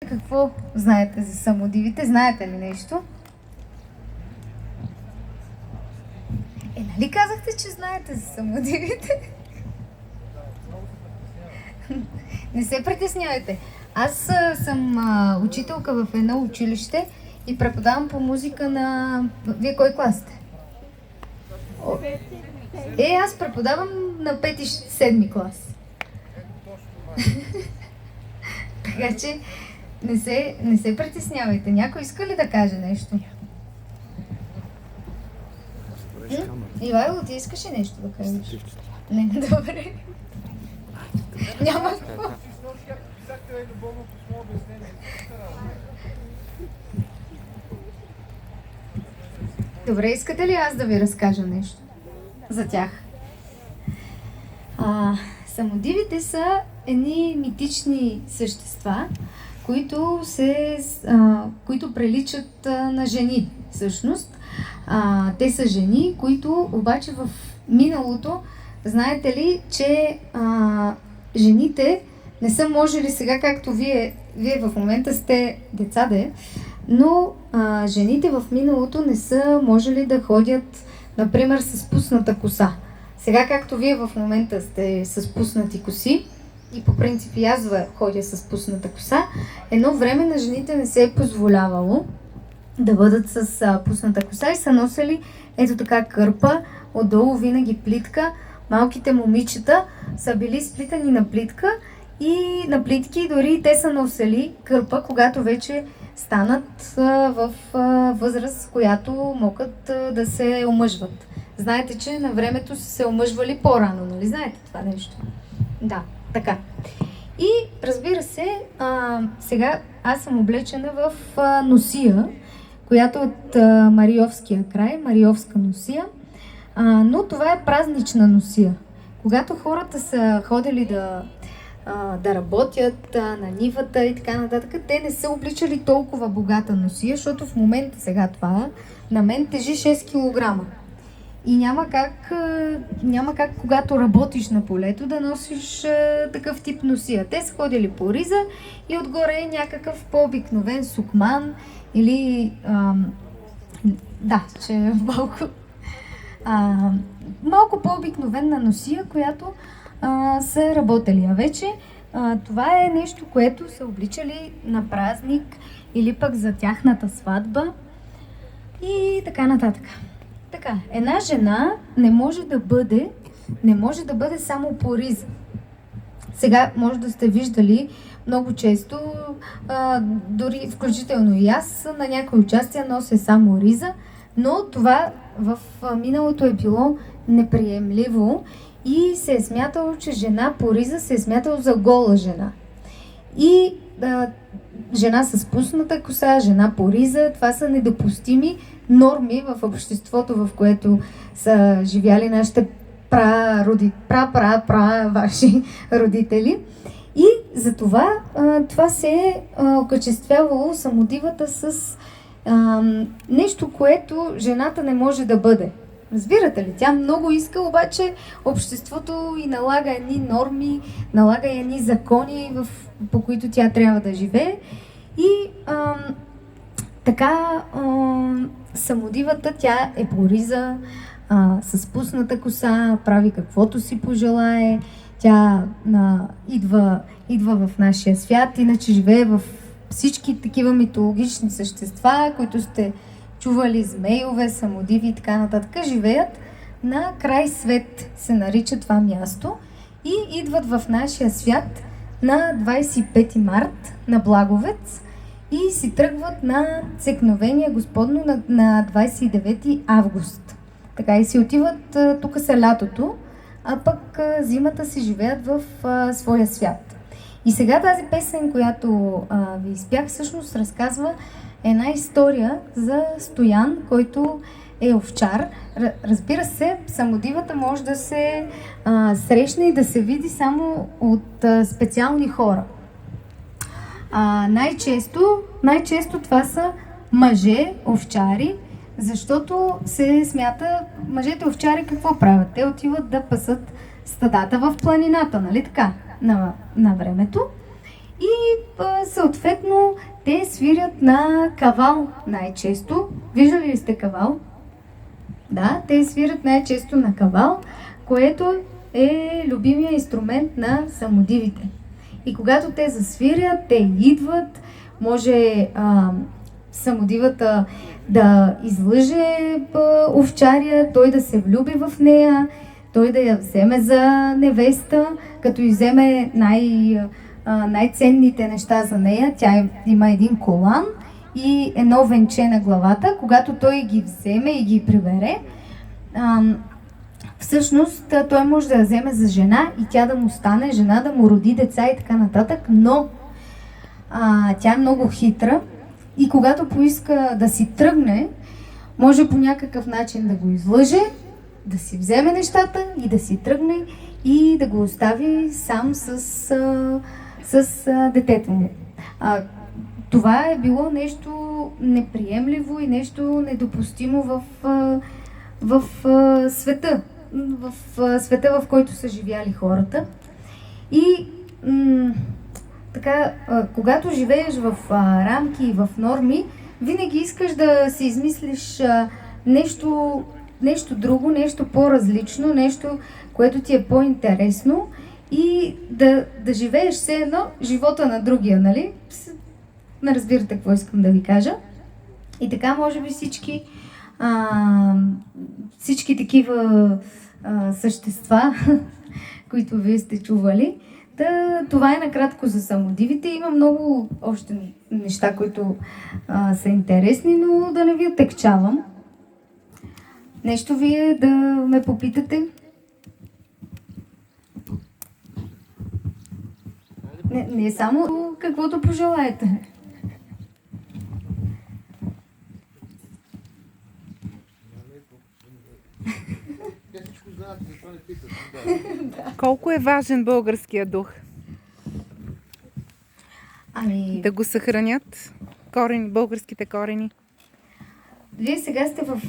какво знаете за самодивите? Знаете ли нещо? Нали казахте, че знаете за самодивите? Не се притеснявайте. Аз съм учителка в едно училище и преподавам по музика на... Вие кой клас сте? Аз преподавам на 5-7 клас. Така че не се притеснявайте. Някой иска ли да каже нещо? Ивайло, ти искаш ли нещо да кажеш? Не, добре. Няма какво. Добре, искате ли аз да ви разкажа нещо за тях? Самодивите са едни митични същества, които приличат на жени, всъщност. Те са жени, които обаче в миналото, знаете ли, че жените не са можели сега, както вие в момента сте деца, но жените в миналото не са можели да ходят, например, с пусната коса. Сега, както вие в момента сте с пуснати коси, и по принцип и аз ходя с пусната коса, едно време на жените не се е позволявало да бъдат с пусната коса и са носили ето така кърпа, отдолу винаги плитка. Малките момичета са били сплитани на плитка и на плитки, дори те са носили кърпа, когато вече станат в възраст, която могат да се омъжват. Знаете, че на времето са се омъжвали по-рано, нали знаете това нещо? Да, така. И разбира се, сега аз съм облечена в носия, която е от Мариовския край, Мариовска носия, но това е празнична носия. Когато хората са ходили да работят на нивата и така нататък, те не са обличали толкова богата носия, защото в момента сега това на мен тежи 6 кг. И няма как, когато работиш на полето, да носиш такъв тип носия. Те са ходили по риза и отгоре е някакъв по-обикновен сукман или... че е малко по-обикновена носия, която са работили. А вече това е нещо, което са обличали на празник или пък за тяхната сватба и така нататък. Така, една жена не може да бъде само по риза. Сега може да сте виждали много често, дори включително и аз на някои участия нося само риза, но това в миналото е било неприемливо и се е смятало, че жена по риза се е смятало за гола жена. И жена с пусната коса, жена по риза, това са недопустими норми в обществото, в което са живяли нашите ваши родители. И затова това се е окачествявало самодивата с нещо, което жената не може да бъде. Разбирате ли? Тя много иска, обаче обществото и налага едни норми, налага едни закони, по които тя трябва да живее. И така самодивата, тя е по риза, с пусната коса, прави каквото си пожелае. Тя идва в нашия свят, иначе живее в всички такива митологични същества, които сте чували, змейове, самодиви и така нататък, живеят на край свет, се нарича това място, и идват в нашия свят на 25 март на Благовец и си тръгват на Цекновения Господно на 29 август. Така и си отиват, тук са лятото, а пък зимата си живеят в своя свят. И сега тази песен, която ви изпях, всъщност разказва една история за Стоян, който е овчар. Разбира се, самодивата може да се срещне и да се види само от специални хора. Най-често това са мъже овчари, защото се смята, мъжете овчари какво правят? Те отиват да пасат стадата в планината, нали така, на времето. И съответно те свирят на кавал най-често. Виждали ли сте кавал? Да, те свират най-често на кавал, което е любимия инструмент на самодивите. И когато те засвирят, те идват, може самодивата да излъже овчаря, той да се влюби в нея, той да я вземе за невеста, като вземе най-ценните неща за нея. Тя има един колан и едно венче на главата. Когато той ги вземе и ги прибере, всъщност той може да я вземе за жена и тя да му стане жена, да му роди деца и така нататък, но тя е много хитра и когато поиска да си тръгне, може по някакъв начин да го излъже, да си вземе нещата и да си тръгне и да го остави сам с детето му. Това е било нещо неприемливо и нещо недопустимо в света, в който са живяли хората. И така, когато живееш в рамки и в норми, винаги искаш да си измислиш нещо друго, нещо по-различно, нещо, което ти е по-интересно и да живееш все едно живота на другия, нали? Не разбирате какво искам да ви кажа. И така, може би всички такива същества, които вие сте чували. Това е накратко за самодивите. Има много още неща, които са интересни, но да не ви отекчавам. Нещо вие да ме попитате? Не само каквото пожелаете. Колко е важен българския дух? Да го съхранят българските корени. Вие сега сте в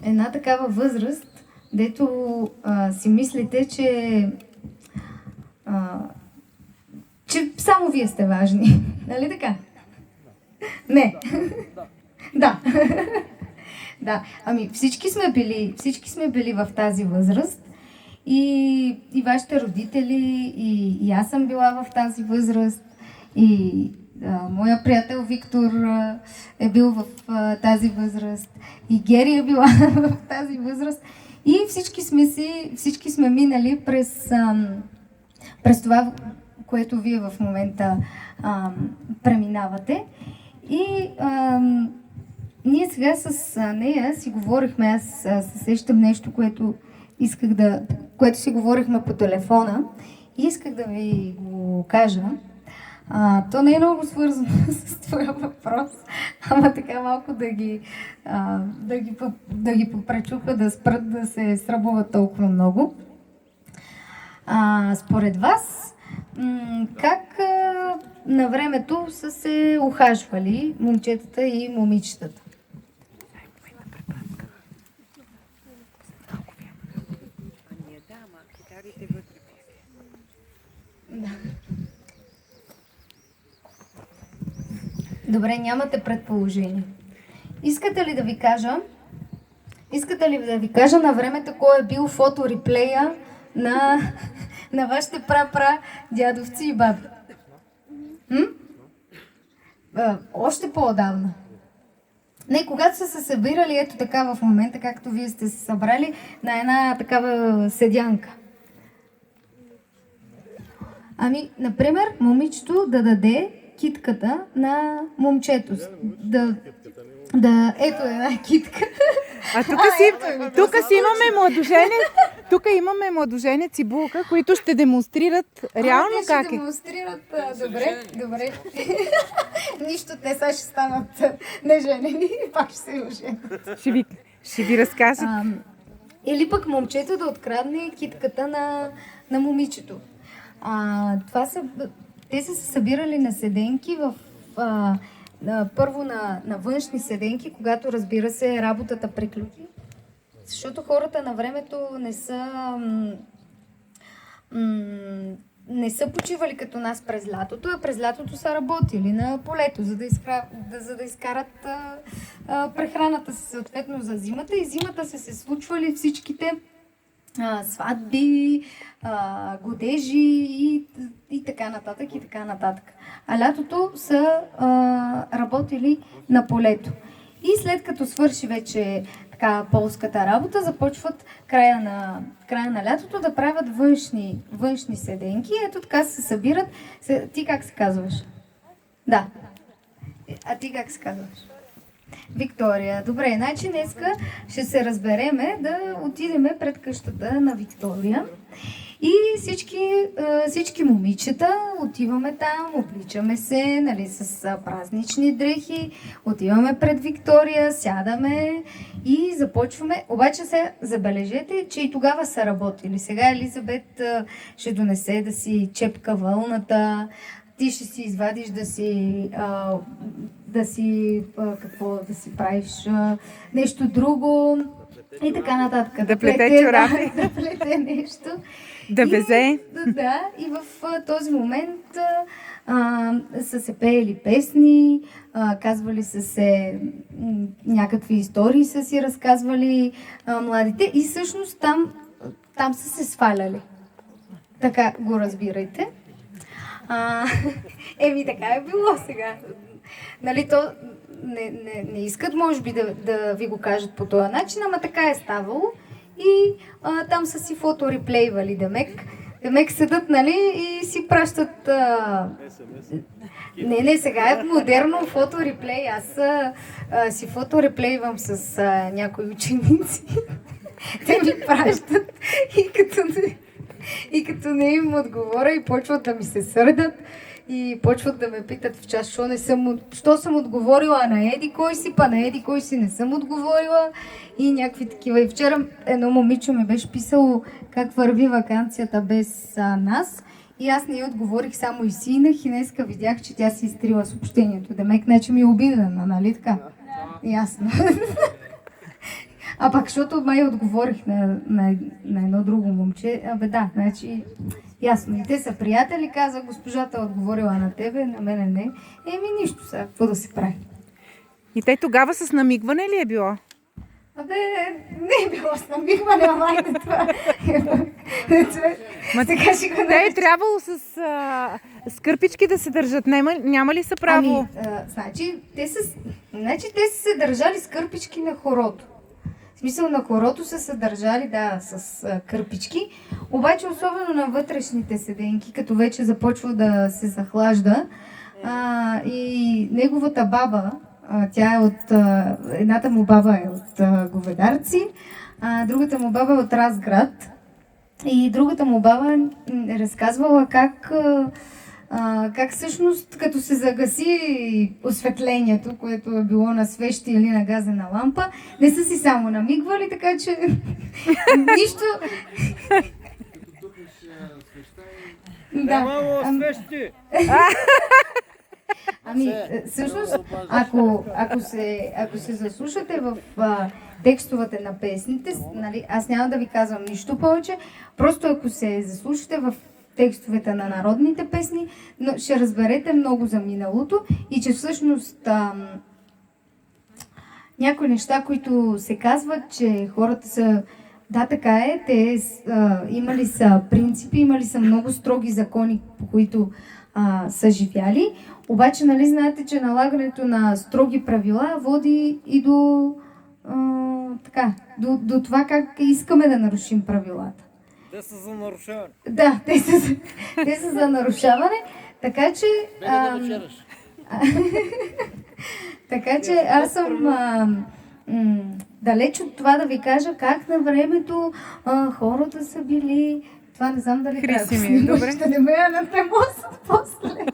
една такава възраст, дето си мислите, че само вие сте важни. Нали така? Не. Да. Да. Всички сме били в тази възраст. И вашите родители, и аз съм била в тази възраст. И моя приятел Виктор е бил в тази възраст. И Гери е била в тази възраст. И всички сме минали през това, което вие в момента преминавате. И ние сега с нея си говорихме, аз се сещам нещо, което си говорихме по телефона и исках да ви го кажа. То не е много свързано с твоя въпрос, ама така малко да ги попречупа, да спрат да се срабуват толкова много. Според вас, как на времето са се ухажвали момчетата и момичетата? Добре, нямате предположение. Искате ли да ви кажа на времето кой е бил фотореплея на вашите дядовци и баби? Още по-отдавна. Не, когато са се събирали ето така в момента, както вие сте се събрали на една такава седянка. Например, момичето да даде китката на момчето. Ето една китка. Тук имаме младоженец и булка, които ще демонстрират реално как е. Ще демонстрират, добре. Нищо, те сега ще станат неженени и пак ще се оженят. Ще ви разкажат. Или пък момчето да открадне китката на момичето. Те са се събирали на седенки първо на външни седенки, когато, разбира се, работата приключи. Защото хората на времето не са почивали като нас през лятото, а през лятото са работили на полето, за да изкарат прехраната си съответно за зимата. И зимата са се случвали всичките сватби, годежи и така нататък, и така нататък. А лятото са работили на полето. И след като свърши вече така полската работа, започват края на лятото да правят външни седенки. Ето така се събират. Ти как се казваш? Да. А ти как се казваш? Виктория. Добре, значи днеска ще се разбереме да отидеме пред къщата на Виктория. И всички момичета отиваме там, обличаме се, нали, с празнични дрехи, отиваме пред Виктория, сядаме и започваме. Обаче се забележете, че и тогава са работили. Сега Елизабет ще донесе да си чепка вълната, ти ще си извадиш да си правиш нещо друго и така нататък. Да плете чорапи. Да плете нещо. Да везе. Да, и в този момент са се пеели песни, казвали са се някакви истории, са си разказвали младите и всъщност там са се сваляли. Така го разбирайте. Така е било сега. Нали, то не искат, може би, да ви го кажат по този начин, ама така е ставало. И там са си фотореплейвали, демек седат, нали, и си пращат... Не, сега е модерно фотореплей. Аз си фотореплейвам с някои ученици. Те ми пращат и като не им отговоря и почват да ми се сърдат и почват да ме питат в час, що съм отговорила на еди кой си, па на еди кой си не съм отговорила и някакви такива. И вчера едно момиче ми беше писало как върви ваканцията без нас и аз не й отговорих, само и синах и днеска видях, че тя си изтрила съобщението. Демек, значи ми е обидена, нали така? Ясно. А пак, защото май отговорих на едно друго момче, да, значи ясно. И те са приятели, каза, госпожата отговорила на тебе, на мене не. Нищо сега, какво да се прави? И те тогава с намигване ли е било? Не е било с намигване, майде това. Те е трябвало с кърпички да се държат. Няма ли са право? Значи, те са се държали с кърпички на хорото. В смисъл, на хорото са се държали, с кърпички, обаче особено на вътрешните седенки, като вече започва да се захлажда и неговата баба, тя е едната му баба е от Говедарци, другата му баба е от Разград и другата му баба е разказвала как всъщност, като се загаси осветлението, което е било на свещи или на газена лампа, не са си само намигвали, така че нищо... Всъщност, ако се заслушате в текстовете на песните, нали, аз няма да ви казвам нищо повече, просто ако се заслушате в текстовете на народните песни, но ще разберете много за миналото и че всъщност някои неща, които се казват, че хората са... Да, така е, те имали са принципи, имали са много строги закони, по които са живяли, обаче, нали, знаете, че налагането на строги правила води и до това как искаме да нарушим правилата. Те са за нарушаване. Да, те са за нарушаване, така че... така че аз съм далеч от това да ви кажа как на времето хората са били... Това не знам дали Хриси ми, добре. Ще не ме на после.